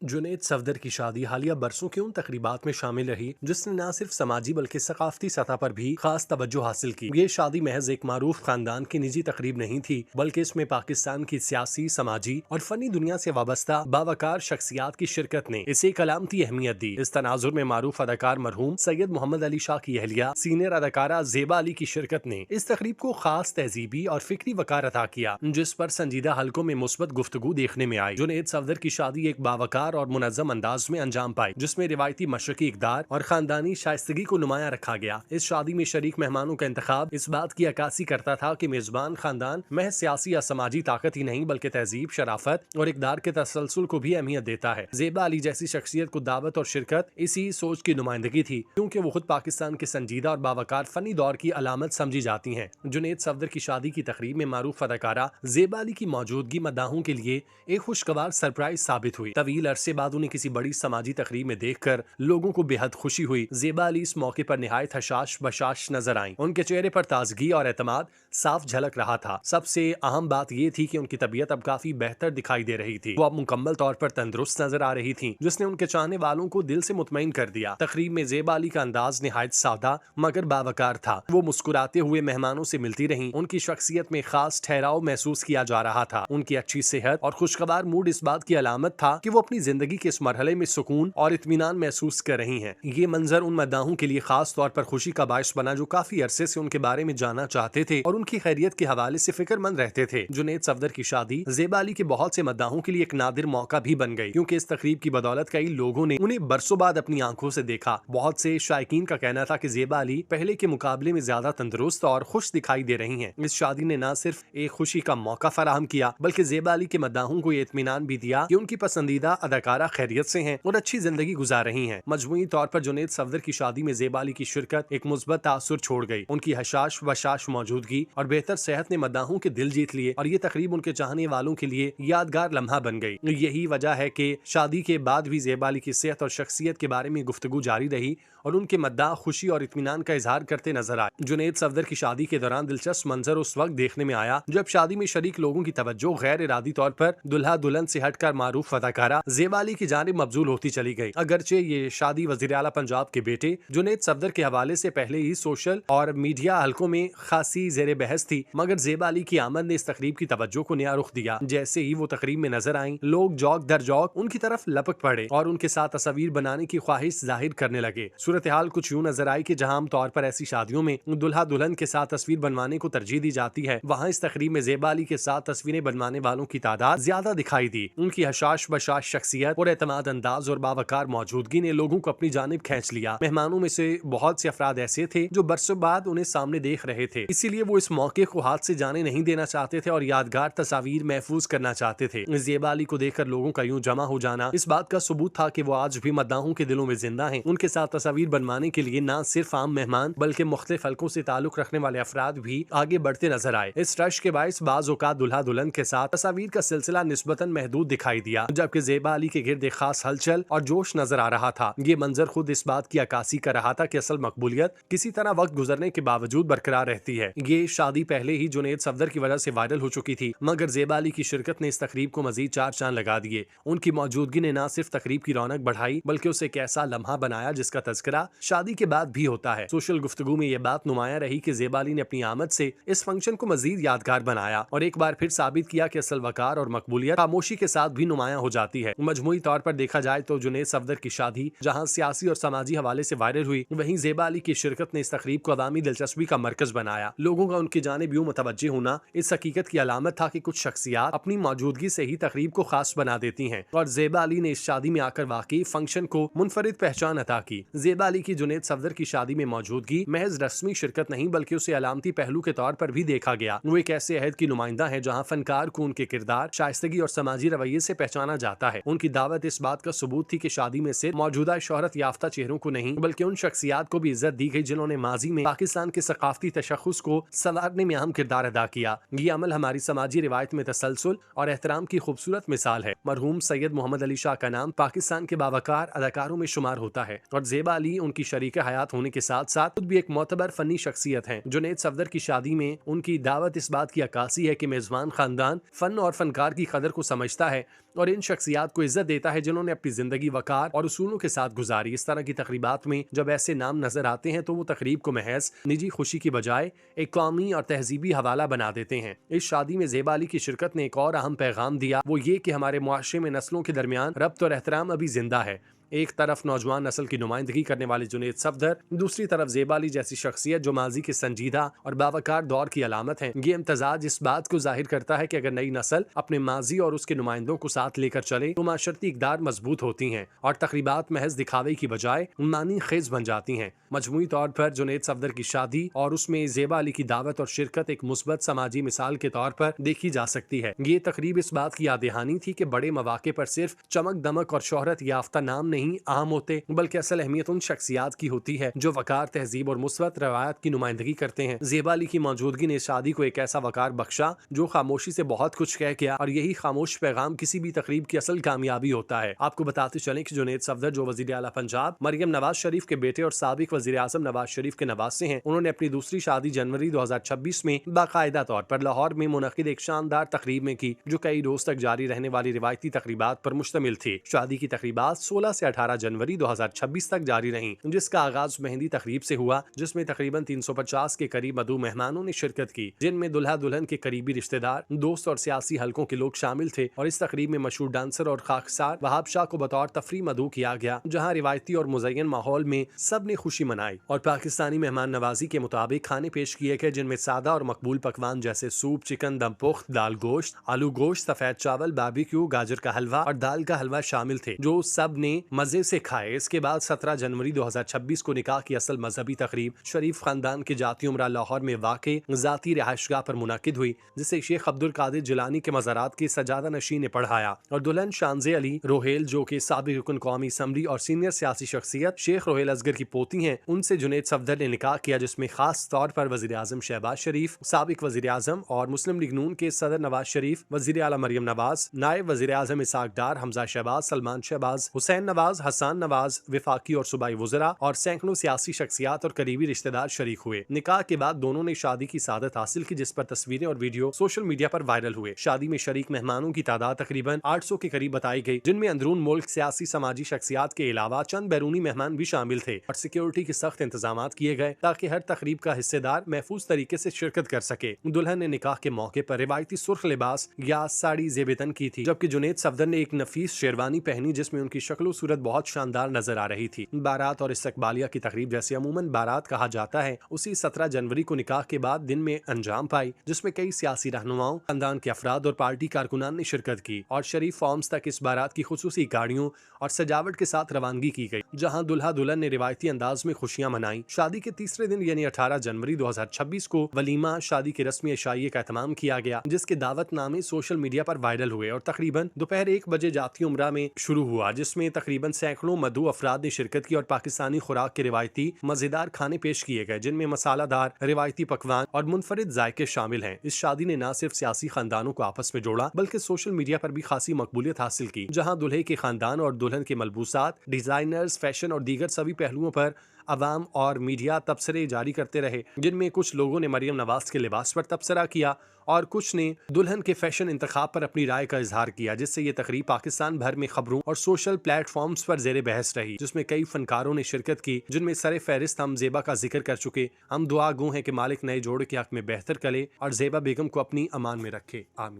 जुनैद सफदर की शादी हालिया बरसों की उन तकरीबात में शामिल रही जिसने न सिर्फ समाजी बल्कि सकाफती सतह पर भी खास तवज्जो हासिल की। ये शादी महज एक मारूफ खानदान की निजी तकरीब नहीं थी, बल्कि इसमें पाकिस्तान की सियासी, समाजी और फनी दुनिया से वाबस्ता बावकार शख्सियात की शिरकत ने इसे एक अलामती अहमियत दी। इस तनाजुर में मारूफ अदाकार मरहूम सैयद मोहम्मद अली शाह की अहलिया सीनियर अदाकारा ज़ेबा अली की शिरकत ने इस तकरीब को खास तहजीबी और फिक्री वकार अता किया, जिस पर संजीदा हलकों में मुस्बत गुफ्तगू देखने में आई। जुनैद सफदर की शादी एक बावकार और मुनज़्ज़म अंदाज में अंजाम पाई, जिसमें रिवायती मशरकी इक़दार और खानदानी शाइस्तगी को नुमाया रखा गया। इस शादी में शरीक मेहमानों का इंतखाब इस बात की अक्कासी करता था कि मेजबान खानदान महज सियासी या समाजी ताकत ही नहीं बल्कि तहजीब, शराफत और इक़दार के तसलसल को भी अहमियत देता है। ज़ेबा अली जैसी शख्सियत को दावत और शिरकत इसी सोच की नुमाइंदगी थी, क्योंकि वो खुद पाकिस्तान के संजीदा और बावकार फनी दौर की अलामत समझी जाती हैं। जुनैद सफदर की शादी की तकरीब में मारूफ अदाकारा ज़ेबा अली की मौजूदगी मद्दाहों के लिए एक खुशगवार सरप्राइज साबित हुई। तवील अरसे बाद उन्हें किसी बड़ी समाजी तकरीब में देखकर लोगों को बेहद खुशी हुई। ज़ेबा अली इस मौके पर निहायत हशाश बशाश नजर आईं। उनके चेहरे पर ताजगी और एतमाद साफ झलक रहा था। सबसे अहम बात यह थी कि उनकी तबीयत अब काफी बेहतर दिखाई दे रही थी। वो अब मुकम्मल तौर पर तंदुरुस्त नजर आ रही थी, जिसने उनके चाहने वालों को दिल से मुतमईन कर दिया। तकरीब में ज़ेबा अली का अंदाज निहायत सादा मगर बावकार था। वो मुस्कुराते हुए मेहमानों से मिलती रहीं। उनकी शख्सियत में खास ठहराव महसूस किया जा रहा था। उनकी अच्छी सेहत और खुशगवार मूड इस बात की अलामत था कि वो अपनी जिंदगी के इस मरहले में सुकून और इत्मीनान महसूस कर रही हैं। ये मंजर उन मद्दाहों के लिए खास तौर पर खुशी का बायस बना जो काफी अरसे से उनके बारे में जानना चाहते थे और उनकी खैरियत के हवाले से फिक्रमंद रहते थे। जुनैद सफदर की शादी ज़ेबा अली के बहुत से मद्दाहों के लिए एक नादिर मौका भी बन गई, क्योंकि इस तकरीब की बदौलत कई लोगों ने उन्हें बरसों बाद अपनी आंखों से देखा। बहुत से शायकीन का कहना था कि ज़ेबा अली पहले के मुकाबले में ज्यादा तंदुरुस्त और खुश दिखाई दे रही हैं। इस शादी ने न सिर्फ एक खुशी का मौका फराहम किया, बल्कि ज़ेबा अली के मद्दाहों को ये इत्मीनान भी दिया कि उनकी पसंदीदा अदाकारा खैरियत से हैं और अच्छी जिंदगी गुजार रही हैं। मजमूई तौर पर जुनैद सफदर की शादी में ज़ेबा अली की शिरकत एक मुस्बत तासुर छोड़ गई। उनकी हशाश बशाश मौजूदगी और बेहतर सेहत ने मद्दाहों के दिल जीत लिए और ये तकरीब उनके चाहने वालों के लिए यादगार लम्हा बन गई। यही वजह है कि शादी के बाद भी ज़ेबा अली की सेहत और शख्सियत के बारे में गुफ्तगू जारी रही और उनके मद्दाह खुशी और इत्मीनान का इजहार करते नजर आए। जुनैद सफदर की शादी के दौरान दिलचस्प मंजर उस वक्त देखने में आया जब शादी में शरीक लोगों की तवज्जो गैर इरादी तौर पर दुल्हा दुल्हन से हटकर मारूफ अदाकारा ज़ेबा अली की जानिब मबजूल होती चली गई। अगरचे ये शादी वज़ीर आला पंजाब के बेटे जुनैद सफदर के हवाले से पहले ही सोशल और मीडिया हलकों में खासी ज़ेर बहस थी, मगर ज़ेबा अली की आमद ने इस तकरीब की तवज्जो को नया रुख दिया। जैसे ही वो तकरीब में नजर आईं, लोग जौक दर जौक उनकी तरफ लपक पड़े और उनके साथ तस्वीर बनाने की ख्वाहिश जाहिर करने लगे। सूरत हाल कुछ यूं नजर आई कि जहां आम तौर पर ऐसी शादियों में दुल्हा दुल्हन के साथ तस्वीर बनवाने को तरजीह दी जाती है, वहां इस तकरीब में ज़ेबा अली के साथ तस्वीरें बनवाने वालों की तादाद ज्यादा दिखाई दी। उनकी हशाश बशाश शख्सियत और एतमाद अंदाज और बावकार मौजूदगी ने लोगों को अपनी जानिब खींच लिया। मेहमानों में से बहुत से अफराद ऐसे थे जो बरसों बाद उन्हें सामने देख रहे थे, इसीलिए वो इस मौके को हाथ से जाने नहीं देना चाहते थे और यादगार तस्वीर महफूज करना चाहते थे। ज़ेबा अली को देखकर लोगों का यूं जमा हो जाना इस बात का सबूत था कि वो आज भी मद्दाहों के दिलों में जिंदा हैं। उनके साथ तस्वीर बनवाने के लिए न सिर्फ आम मेहमान बल्कि मुख्तलिफ हलकों से ताल्लुक रखने वाले अफराद भी आगे बढ़ते नजर आए। इस रश के बायस बाज़ औक़ात दुल्हा दुल्हन के साथ तस्वीर का सिलसिला निस्बतन महदूद दिखाई दिया, जबकि ज़ेबा अली के गिर्द खास हलचल और जोश नजर आ रहा था। ये मंजर खुद इस बात की अक्कासी कर रहा था कि असल मकबूलियत किसी तरह वक्त गुजरने के बावजूद बरकरार रहती है। ये शादी पहले ही जुनैद सफदर की वजह से वायरल हो चुकी थी, मगर ज़ेबा अली की शिरकत ने इस तकरीब को मजीद चार चांद लगा दिए। उनकी मौजूदगी ने न सिर्फ तकरीब की रौनक बढ़ाई बल्कि उसे एक ऐसा लम्हा बनाया जिसका तज़किरा शादी के बाद भी होता है। सोशल गुफ्तगू में यह बात नुमाया रही कि ज़ेबा अली ने अपनी आमद से इस फंक्शन को मजीद यादगार बनाया और एक बार फिर साबित किया कि असल वकार और मकबूलियत खामोशी के साथ भी नुमाया हो जाती है। मजमूई तौर पर देखा जाए तो जुनैद सफदर की शादी जहां सियासी और समाजी हवाले से वायरल हुई, वहीं ज़ेबा अली की शिरकत ने इस तकरीब को अवामी दिलचस्पी का मरकज बनाया। लोगों का उनकी जानिब यूं मुतवज्जे होना इस हकीकत की अलामत था कि कुछ शख्सियात अपनी मौजूदगी से ही तकरीब को खास बना देती हैं और ज़ेबा अली ने इस शादी में आकर वाकई फंक्शन को मुनफरिद पहचान अता की। ज़ेबा अली की जुनैद सफदर की शादी में मौजूदगी महज रस्मी शिरकत नहीं बल्कि उसे अलामती पहलू के तौर पर भी देखा गया। वो एक ऐसे अहद की नुमाइंदा है जहाँ फनकार को उनके किरदार, शाइस्तगी और समाजी रवैये से पहचाना जाता है। उनकी दावत इस बात का सबूत थी कि शादी में सिर्फ मौजूदा शोहरत याफ्ता चेहरों को नहीं बल्कि उन शख्सियात को भी इज्जत दी गई जिन्होंने माजी में पाकिस्तान के सकाफती तशख्खुस को संवारने में अहम किरदार अदा किया। ये अमल हमारी समाजी रिवायत में तसलसल और एहतराम की खूबसूरत मिसाल है। मरहूम सैयद मोहम्मद अली शाह का नाम पाकिस्तान के बावकार अदाकारों में शुमार होता है और ज़ेबा अली उनकी शरीक हयात होने के साथ साथ खुद भी एक मोतबर फनी शख्सियत है। जुनैद सफदर की शादी में उनकी दावत इस बात की अक्कासी है कि मेजबान खानदान फन और फनकार की कदर को समझता है और इन शख्सियात को इज्जत देता है जिन्होंने अपनी जिंदगी वकार और उसूलों के साथ गुजारी। इस तरह की तकरीबात में जब ऐसे नाम नजर आते हैं तो वो तकरीब को महज निजी खुशी की बजाय एक कौमी और तहजीबी हवाला बना देते हैं। इस शादी में ज़ेबा अली की शिरकत ने एक और अहम पैगाम दिया, वो ये कि हमारे मुआशरे में नस्लों के दरमियान रब्त और एहतराम अभी जिंदा है। एक तरफ नौजवान नस्ल की नुमाइंदगी करने वाले जुनेद सफदर, दूसरी तरफ ज़ेबा अली जैसी शख्सियत जो माजी के संजीदा और बावकार दौर की अलामत है। ये इम्तजाज इस बात को जाहिर करता है कि अगर नई नस्ल अपने माजी और उसके नुमाइंदों को साथ लेकर चले तो माशरती इक़दार मजबूत होती हैं और तकरीबात महज दिखावे की बजाय मानी खेज बन जाती हैं। मजमूई तौर पर जुनेद सफदर की शादी और उसमें ज़ेबा अली की दावत और शिरकत एक मुस्बत समाजी मिसाल के तौर पर देखी जा सकती है। ये तकरीब इस बात की याद दहानी थी कि बड़े मौके पर सिर्फ चमक दमक और शोहरत याफ्ता नाम नहीं अहम होते, बल्कि असल अहमियत उन शख्सियात की होती है जो वकार, तहजीब और मुस्बत रवायत की नुमाइंदगी करते हैं। ज़ेबा अली की मौजूदगी ने शादी को एक ऐसा वकार बख्शा जो खामोशी से बहुत कुछ कह गया, और यही खामोश पैगाम किसी भी तकरीब की असल कामयाबी होता है। आपको बताते चलें कि जुनेद सफदर जो वज़ीर आला पंजाब मरियम नवाज शरीफ के बेटे और साबिक वज़ीर आज़म नवाज शरीफ के नवासे हैं, उन्होंने अपनी दूसरी शादी जनवरी 2026 में बाकायदा तौर पर लाहौर में मुनक़िद एक शानदार तकरीब में की जो कई रोज तक जारी रहने वाली रिवायती तकरीबात पर मुश्तमिल थी। शादी की तकरीबात 16 से 18 जनवरी 2026 तक जारी रहीं, जिसका आगाज मेहंदी तकरीब से हुआ, जिसमें तकरीबन 350 के करीब मधु मेहमानों ने शिरकत की, जिनमें दुल्हा दुल्हन के करीबी रिश्तेदार, दोस्त और सियासी हलकों के लोग शामिल थे। और इस तकरीब में मशहूर डांसर और खाकसार वहाब शाह को बतौर तफरी मदऊ किया गया, जहाँ रिवायती और मुज़य्यन माहौल में सब ने खुशी मनाई और पाकिस्तानी मेहमान नवाजी के मुताबिक खाने पेश किए गए, जिनमें सादा और मकबूल पकवान जैसे सूप, चिकन दम पुख्त, दाल गोश्त, आलू गोश्त, सफेद चावल, बारबेक्यू, गाजर का हलवा और दाल का हलवा शामिल थे, जो सब ने मजे से खाए। इसके बाद 17 जनवरी 2026 को निकाह की असल मजहबी तकरीब शरीफ खानदान के जाती उमरा लाहौर में वाक़े जाती रिहाइशगाह पर मुनक़िद हुई, जिसे शेख अब्दुल कादिर जिलानी के मज़ारात के सजादा नशीन ने पढ़ाया और दुल्हन शानजे अली रोहेल, जो कि साबिक रुकन कौमी असम्बली और सीनियर सियासी शख्सियत शेख रोहेल असगर की पोती हैं, उनसे जुनेद सफदर ने निकाह किया, जिसमें खास तौर पर वज़ीर आज़म शहबाज शरीफ, साबिक वज़ीर आज़म और मुस्लिम लीग नून के सदर नवाज शरीफ, वज़ीर आला मरियम नवाज, नायब वज़ीर आज़म इसाक डार, हमजा शहबाज, सलमान शहबाज, हुसैन नवाज, हसन नवाज, विफाकी और सूबाई वज़रा और सैकड़ों सियासी शख्सियात और करीबी रिश्तेदार शरीक हुए। निकाह के बाद दोनों ने शादी की सादत हासिल की, जिस पर तस्वीरें और वीडियो सोशल मीडिया पर वायरल हुए। शादी में शरीक मेहमानों की तादाद तकरीबन 800 के करीब बताई गई, जिनमें अंदरून मुल्क सियासी समाजी शख्सियात के अलावा चंद बैरूनी मेहमान भी शामिल थे और सिक्योरिटी के सख्त इंतजाम किए गए ताकि हर तकरीब का हिस्सेदार महफूज तरीके से शिरकत कर सके। दुल्हन ने निकाह के मौके पर रिवायती सुर्ख लिबास या साड़ी ज़ेबतन की थी, जबकि जुनेद सफदर ने एक नफीस शेरवानी पहनी जिसमें उनकी शक्ल सूरत बहुत शानदार नजर आ रही थी। बारात और इस्तकबालिया की तकरीब, जैसे अमूमन बारात कहा जाता है, उसी 17 जनवरी को निकाह के बाद दिन में अंजाम पाई, जिसमें कई सियासी रहनुमाओं, खानदान के अफराद और पार्टी कारकुनान ने शिरकत की और शरीफ फॉर्म्स तक इस बारात की खुसूसी गाड़ियों और सजावट के साथ रवानगी की गई, जहां दुल्हा दुल्हन ने रिवायती अंदाज में खुशियां मनाई। शादी के तीसरे दिन यानी 18 जनवरी 2026 को वलीमा शादी के रस्मी इशाइये का एहतमाम किया गया, जिसके दावतनामे सोशल मीडिया पर वायरल हुए और तकरीबन दोपहर 1 बजे जाती उम्रा में शुरू हुआ, जिसमें तकरीबन सैकड़ों मधु अफराद ने शिरकत की और पाकिस्तानी खुराक के रिवायती मजेदार खाने पेश किए गए, जिनमें मसालादार रिवायती पकवान और मुनफरिद जायके शामिल हैं। इस शादी ने न सिर्फ सियासी खानदानों को आपस में जोड़ा, बल्कि सोशल मीडिया पर भी खासी मकबूलियत हासिल की, जहां दुल्हे के खानदान और दुल्हन के मलबूसात, डिजाइनर्स, फैशन और दीगर सभी पहलुओं पर अवाम और मीडिया तबसरे जारी करते रहे, जिनमें कुछ लोगों ने मरियम नवाज के लिबास पर तबसरा किया और कुछ ने दुल्हन के फैशन इंतखाब पर अपनी राय का इजहार किया, जिससे ये तकरीब पाकिस्तान भर में खबरों और सोशल प्लेटफॉर्म्स पर जेर बहस रही, जिसमें कई फनकारों ने शिरकत की, जिनमें सरे फहरिस्त हम ज़ेबा का जिक्र कर चुके। हम दुआ गो हैं कि मालिक नए जोड़े के हक में बेहतर करे और ज़ेबा बेगम को अपनी अमान में रखे। आमीन।